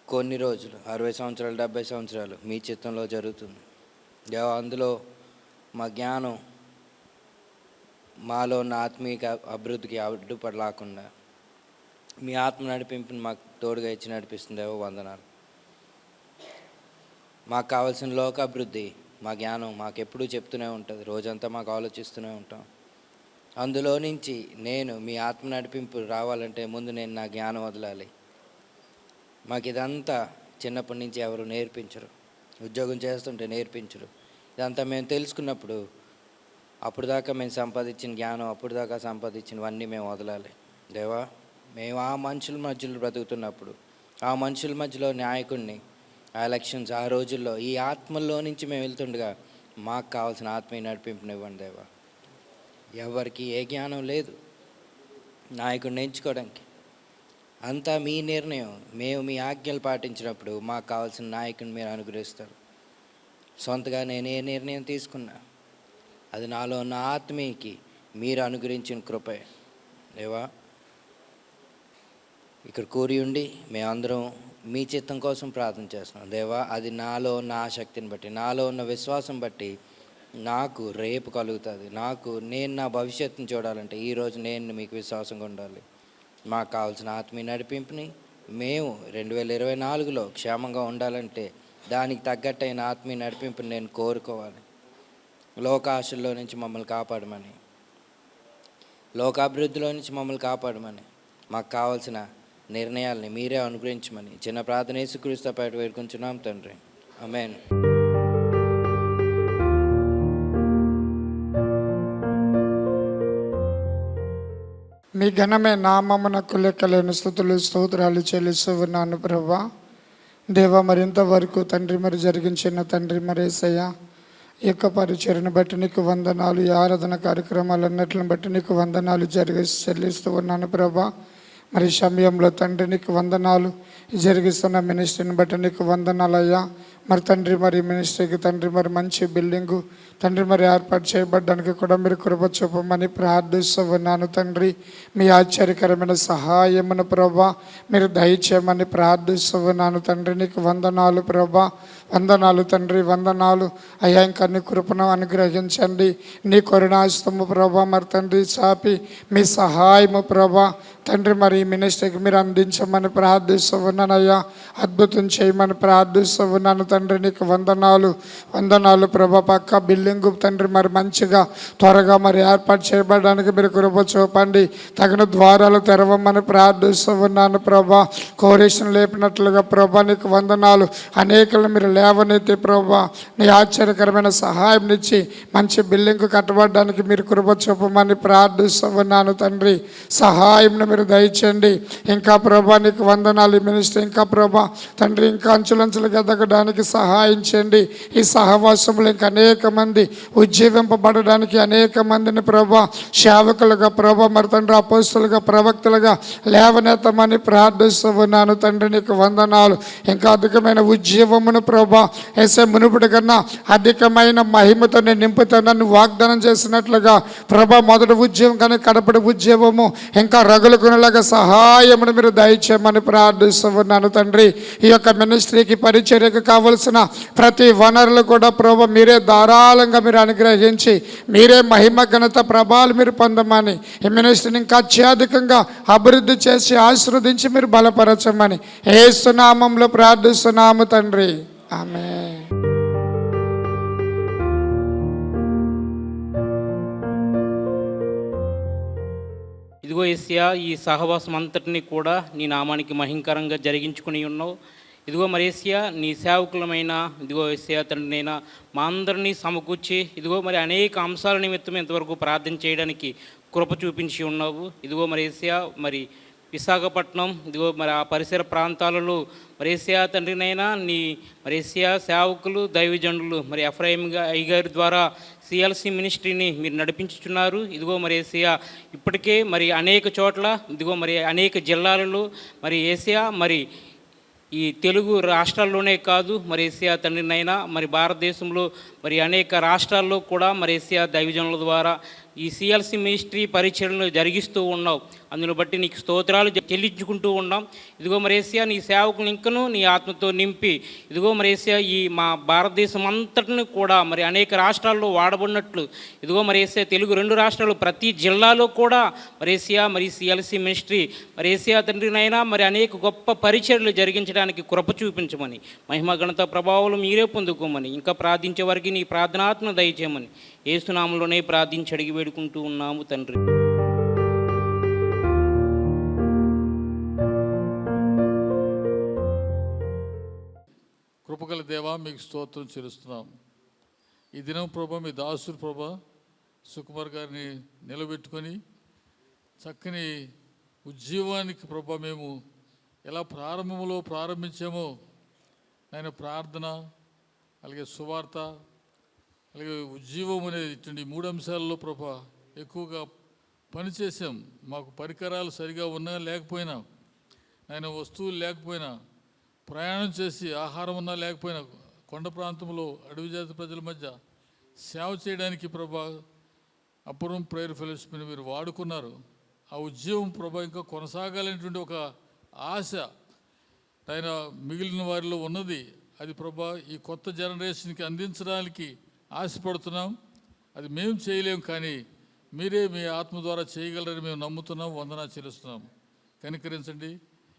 కొన్ని రోజులు 60 సంవత్సరాలు 70 సంవత్సరాలు మీ చిత్తంలో జరుగుతుంది దేవ. అందులో మా జ్ఞానం మాలో ఉన్న ఆత్మీయ అభివృద్ధికి అడ్డుపడలేకుండా మీ ఆత్మ నడిపింపుని మాకు తోడుగా ఇచ్చి నడిపిస్తుంది దేవ, వందనాలు. మాకు కావాల్సిన లోక అభివృద్ధి మా జ్ఞానం మాకు ఎప్పుడూ చెప్తూనే ఉంటుంది, రోజంతా మాకు ఆలోచిస్తూనే ఉంటాం. అందులో నుంచి నేను మీ ఆత్మ నడిపింపు రావాలంటే ముందు నేను నా జ్ఞానం వదలాలి. మాకు ఇదంతా చిన్నప్పటి నుంచి ఎవరు నేర్పించరు, ఉద్యోగం చేస్తుంటే నేర్పించరు. ఇదంతా మేము తెలుసుకున్నప్పుడు అప్పుడు దాకా మేము సంపాదించిన జ్ఞానం, అప్పుడు దాకా సంపాదించినవన్నీ మేము వదలాలి దేవా. మేము ఆ మనుషుల మధ్యలో బ్రతుకుతున్నప్పుడు ఆ మనుషుల మధ్యలో నాయకుడిని, ఆ ఎలక్షన్స్ ఆ రోజుల్లో ఈ ఆత్మల్లో నుంచి మేము వెళ్తుండగా మాకు కావాల్సిన ఆత్మీయ నడిపింపునివ్వండి దేవా. ఎవరికి ఏ జ్ఞానం లేదు నాయకుడిని ఎంచుకోవడానికి, అంతా మీ నిర్ణయం. మేము మీ ఆజ్ఞలు పాటించినప్పుడు మాకు కావాల్సిన నాయకుడిని మీరు అనుగ్రహిస్తారు. సొంతగా నేను ఏ నిర్ణయం తీసుకున్నా అది నాలో ఉన్న ఆత్మీయకి మీరు అనుగ్రహించిన కృపే దేవా. ఇక్కడ కూరి ఉండి మేమందరం మీ చిత్తం కోసం ప్రార్థన చేస్తున్నాం దేవా. అది నాలో ఉన్న ఆసక్తిని బట్టి, నాలో ఉన్న విశ్వాసం బట్టి నాకు రేపు కలుగుతుంది. నేను నా భవిష్యత్తుని చూడాలంటే ఈరోజు నేను మీకు విశ్వాసంగా ఉండాలి. మాకు కావాల్సిన ఆత్మీయ నడిపింపుని మేము 2024లో క్షేమంగా ఉండాలంటే దానికి తగ్గట్టయిన ఆత్మీయ నడిపింపుని నేను కోరుకోవాలి. లోకాశల్లో నుంచి మమ్మల్ని కాపాడమని, లోకాభివృద్ధిలో నుంచి మమ్మల్ని కాపాడమని, మాకు కావాల్సిన నిర్ణయాల్ని మీరే అనుగ్రహించమని చిన్న ప్రార్థన యేసుక్రీస్తు పేరిట వేడుకుంటున్నాం తండ్రి, ఆమేన్. మీ ఘనమే నామమునకు లెక్కలేని స్తుతులు స్తోత్రాలు చెల్లిస్తూ ఉన్నాను ప్రభా. దేవ మరింతవరకు తండ్రి మరి జరిగించిన తండ్రి మరి యేసయ్య ఈ యొక్క పరిచర్ను బట్టి నీకు వందనాలు, ఈ ఆరాధన కార్యక్రమాలన్నిటిని బట్టి నీకు వందనాలు చెల్లిస్తూ ఉన్నాను ప్రభా. మరి సమయంలో తండ్రి నీకు వందనాలు, జరిగిస్తున్న మినిస్ట్రీని బట్టి నీకు వందనాలు అయ్యా. మరి తండ్రి మరి మినిస్ట్రీకి తండ్రి మరి మంచి బిల్డింగు తండ్రి మరి ఏర్పాటు చేయబడ్డానికి కూడా మీరు కృప చూపమని ప్రార్థిస్తూ ఉన్నాను తండ్రి. మీ ఆశ్చర్యకరమైన సహాయమును ప్రభా మీరు దయచేయమని ప్రార్థిస్తూ ఉన్నాను తండ్రి. నీకు వందనాలు ప్రభా, వందనాలు తండ్రి, వందనాలు అయ్యా. ఇంకా నీ కృపను అనుగ్రహించండి, నీ కరుణాస్తము ప్రభా మరి తండ్రి చాపి మీ సహాయము ప్రభా తండ్రి మరి ఈ మినిస్ట్రీకి మీరు అందించమని ప్రార్థిస్తూ ఉన్నానయ్యా. అద్భుతం చేయమని ప్రార్థిస్తూ ఉన్నాను తండ్రి. నీకు వందనాలు, వందనాలు ప్రభా. పక్క బిల్డింగు తండ్రి మరి మంచిగా త్వరగా మరి ఏర్పాటు చేయబడడానికి మీరు కృప చూపండి, తగిన ద్వారాలు తెరవమని ప్రార్థిస్తూ ఉన్నాను ప్రభా. కోరేషన్ లేపినట్లుగా ప్రభా నీకు వందనాలు. అనేకలను మీరు లేవనెత్తి ప్రభా నీ ఆశ్చర్యకరమైన సహాయం ఇచ్చి మంచి బిల్డింగ్ కట్టబడడానికి మీరు కృప చూపమని ప్రార్థిస్తూ ఉన్నాను తండ్రి. సహాయంను మీరు దయచేయండి. ఇంకా ప్రభా నీకు వందనాలు. ఈ మినిస్ట్రీ ఇంకా ప్రభా తండ్రి ఇంకా అంచులంచులకు ఎదగడానికి సహాయం చేయండి. ఈ సహవాసంలో ఇంకా అనేక మంది ఉజ్జీవింపబడడానికి అనేక మందిని ప్రభా సేవకులుగా ప్రభా మరి తండ్రి అపోస్తులుగా ప్రవక్తలుగా లేవనెత్తమని ప్రార్థిస్తూ ఉన్నాను తండ్రి. నీకు వందనాలు. ఇంకా అధికమైన ఉజ్జీవమును ప్రభా వేసే మునుపుడి కన్నా అధికమైన మహిమతో నేను నింపుతానని వాగ్దానం చేసినట్లుగా ప్రభా మొదటి ఉద్యమం కానీ కడపటి ఉద్యమము ఇంకా రగులుకునేలాగా సహాయమును మీరు దయచేయమని ప్రార్థిస్తూ ఉన్నాను తండ్రి. ఈ యొక్క మినిస్ట్రీకి పరిచర్యకు కావలసిన ప్రతి వనరులు కూడా ప్రభా మీరే ధారాళంగా మీరు అనుగ్రహించి మీరే మహిమ ఘనత ప్రభావాలు మీరు పొందమని ఈ మినిస్ట్రీని ఇంకా అత్యధికంగా అభివృద్ధి చేసి ఆశీర్వదించి మీరు బలపరచమని యేసు నామములో ప్రార్థిస్తున్నాము తండ్రి. ఆమేన్. ఇదిగో యేసయ్యా, ఈ సహవాసం అంతటినీ కూడా నీ నామానికి మహింకరంగా జరిగించుకుని ఉన్నావు. ఇదిగో మరి యేసయ్యా, నీ సేవకులమైన ఇదిగో యేసయ్యా తండ్రినైనా మా అందరినీ సమకూర్చి ఇదిగో మరి అనేక అంశాల నిమిత్తం ఇంతవరకు ప్రార్థన చేయడానికి కృప చూపించి ఉన్నావు. ఇదిగో మరి యేసయ్యా, మరి విశాఖపట్నం ఇదిగో మరి ఆ పరిసర ప్రాంతాలలో మరి యేసయ్యా తండ్రినైనా నీ మరి యేసయ్యా సేవకులు దైవజనులు మరి ఎఫ్రాయిం గారి ద్వారా సిఎల్సి మినిస్ట్రీని మీరు నడిపించుచున్నారు. ఇదిగో మరి యేసయ్యా ఇప్పటికే మరి అనేక చోట్ల ఇదిగో మరి అనేక జిల్లాలలో మరి యేసయ్యా మరి ఈ తెలుగు రాష్ట్రాల్లోనే కాదు మరి యేసయ్యా తండ్రినైనా మరి భారతదేశంలో మరి అనేక రాష్ట్రాల్లో కూడా మరి యేసయ్యా దైవజనుల ద్వారా ఈ సిఎల్సి మినిస్ట్రీ పరిచర్యలను జరిగిస్తూ ఉన్నావు. అందును బట్టి నీకు స్తోత్రాలు చెల్లించుకుంటూ ఉన్నాం. ఇదిగో మరి యేసయ్యా నీ సేవకులు ఇంకనూ నీ ఆత్మతో నింపి ఇదిగో మరి యేసయ్యా ఈ మా భారతదేశం అంతటిని కూడా మరి అనేక రాష్ట్రాల్లో వాడబడినట్లు ఇదిగో మరి యేసయ్యా తెలుగు 2 రాష్ట్రాలు ప్రతి జిల్లాలో కూడా మరి యేసయ్యా మరి సిఎల్సి మినిస్ట్రీ మరి యేసయ్యా తండ్రినైనా మరి అనేక గొప్ప పరిచర్యలు జరిగించడానికి కృప చూపించమని మహిమ ఘనత ప్రభావాలు మీరే పొందుకోమని ఇంకా ప్రార్థించే వారికి నీ ప్రార్థనాత్మ దయచేయమని యేసు నామములోనే ప్రార్థించి అడిగి వేడుకుంటూ ఉన్నాము తండ్రి. కృపగల దేవా, మీకు స్తోత్రం చెల్లిస్తున్నాం. ఈ దినం ప్రభా మీ దాసుడు ప్రభా సుకుమార్ గారిని నిలబెట్టుకొని చక్కని ఉజ్జీవానికి ప్రభా మేము ఎలా ప్రారంభంలో ప్రారంభించామో ఆయన ప్రార్థన అలాగే సువార్త అలాగే ఉజ్జీవం అనేది ఇటువంటి 3 అంశాలలో ప్రభా ఎక్కువగా పనిచేసాం. మాకు పరికరాలు సరిగా ఉన్నా లేకపోయినా ఆయన వస్తువులు లేకపోయినా ప్రయాణం చేసి ఆహారం ఉన్నా లేకపోయినా కొండ ప్రాంతంలో అడవి జాతి ప్రజల మధ్య సేవ చేయడానికి ప్రభా అపురం ప్రేయర్ ఫెలోషిప్ని మీరు వాడుకున్నారు. ఆ ఉద్యమం ప్రభా ఇంకా కొనసాగాలనేటువంటి ఒక ఆశ ఆయన మిగిలిన వారిలో ఉన్నది. అది ప్రభా ఈ కొత్త జనరేషన్కి అందించడానికి ఆశపడుతున్నాం. అది మేము చేయలేం, కానీ మీరే మీ ఆత్మ ద్వారా చేయగలరని మేము నమ్ముతున్నాం. వందనా చెల్లిస్తున్నాం. కనికరించండి.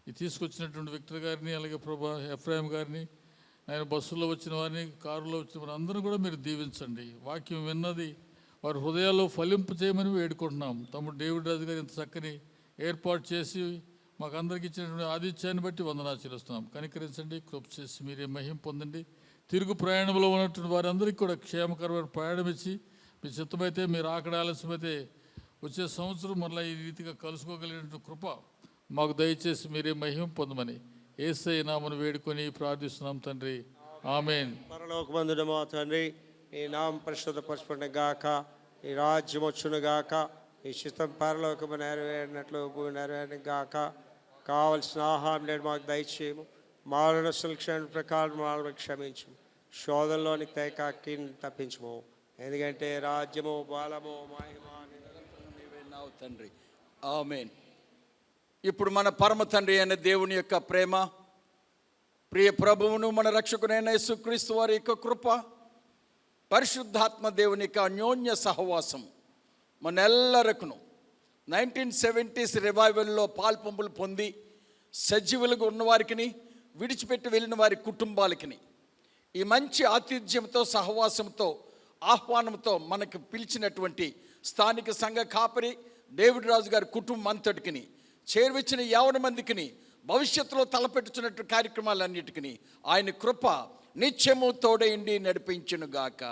ఈ తీసుకొచ్చినటువంటి విక్టర్ గారిని అలాగే ప్రభా ఎఫ్రాయిం గారిని ఆయన బస్సులో వచ్చిన వారిని కారులో వచ్చిన వారిని అందరూ కూడా మీరు దీవించండి. వాక్యం విన్నది వారి హృదయాల్లో ఫలింపు చేయమని వేడుకుంటున్నాం. తమ్ముడు డేవిడ్ రాజు గారు ఇంత చక్కని ఏర్పాటు చేసి మాకందరికి ఇచ్చినటువంటి ఆతిథ్యాన్ని బట్టి వందనా చెల్లిస్తున్నాం. కనికరించండి, కృప చేసి మీరే మహిమ పొందండి. తిరుగు ప్రయాణంలో ఉన్నటువంటి వారందరికీ కూడా క్షేమకరమైన ప్రయాణం ఇచ్చి మీ చిత్తమైతే మీరు ఆకడ ఆలస్యమైతే వచ్చే సంవత్సరం మరలా ఈ రీతిగా కలుసుకోగలిగినటువంటి కృప మాకు దయచేసి మీరే మహిమ పొందమని యేసయ్య నామమున వేడుకొని ప్రార్థిస్తున్నాం తండ్రి. ఆమేన్. పరలోకమందున మా తండ్రి, ఈ నామం పరిశుద్ధపరచబడును గాక, ఈ రాజ్యం వచ్చును గాక, ఈ చిత్తం పరలోకము నెరవేరినట్లు భూమి నెరవేరును గాక. కావలసిన ఆహారం నేడు మాకు దయచేయము. మారణ శిక్షణ ప్రకారం మాలను క్షమించము. శోధనలోనికి తేకాకి తప్పించము. ఎందుకంటే రాజ్యము బలము మహిమ విన్నావు తండ్రి. ఆమేన్. ఇప్పుడు మన పరమ తండ్రి అయిన దేవుని యొక్క ప్రేమ, ప్రియ ప్రభువును మన రక్షకునైన యేసుక్రీస్తు వారి యొక్క కృప, పరిశుద్ధాత్మ దేవుని యొక్క అన్యోన్య సహవాసం మనెల్లరకును 1970s రివైవల్లో పాల్పంపులు పొంది సజీవులుగా ఉన్నవారికి, విడిచిపెట్టి వెళ్ళిన వారి కుటుంబాలకి ఈ మంచి ఆతిథ్యంతో సహవాసంతో ఆహ్వానంతో మనకు పిలిచినటువంటి స్థానిక సంఘ కాపరి డేవిడ్ రాజు గారి కుటుంబం అంతటికి చేర్విచ్చిన 50 మందికి భవిష్యత్తులో తలపెట్టుచున్నట్టు కార్యక్రమాలన్నిటికీ ఆయన కృప నిత్యము తోడైండి నడిపించునుగాక.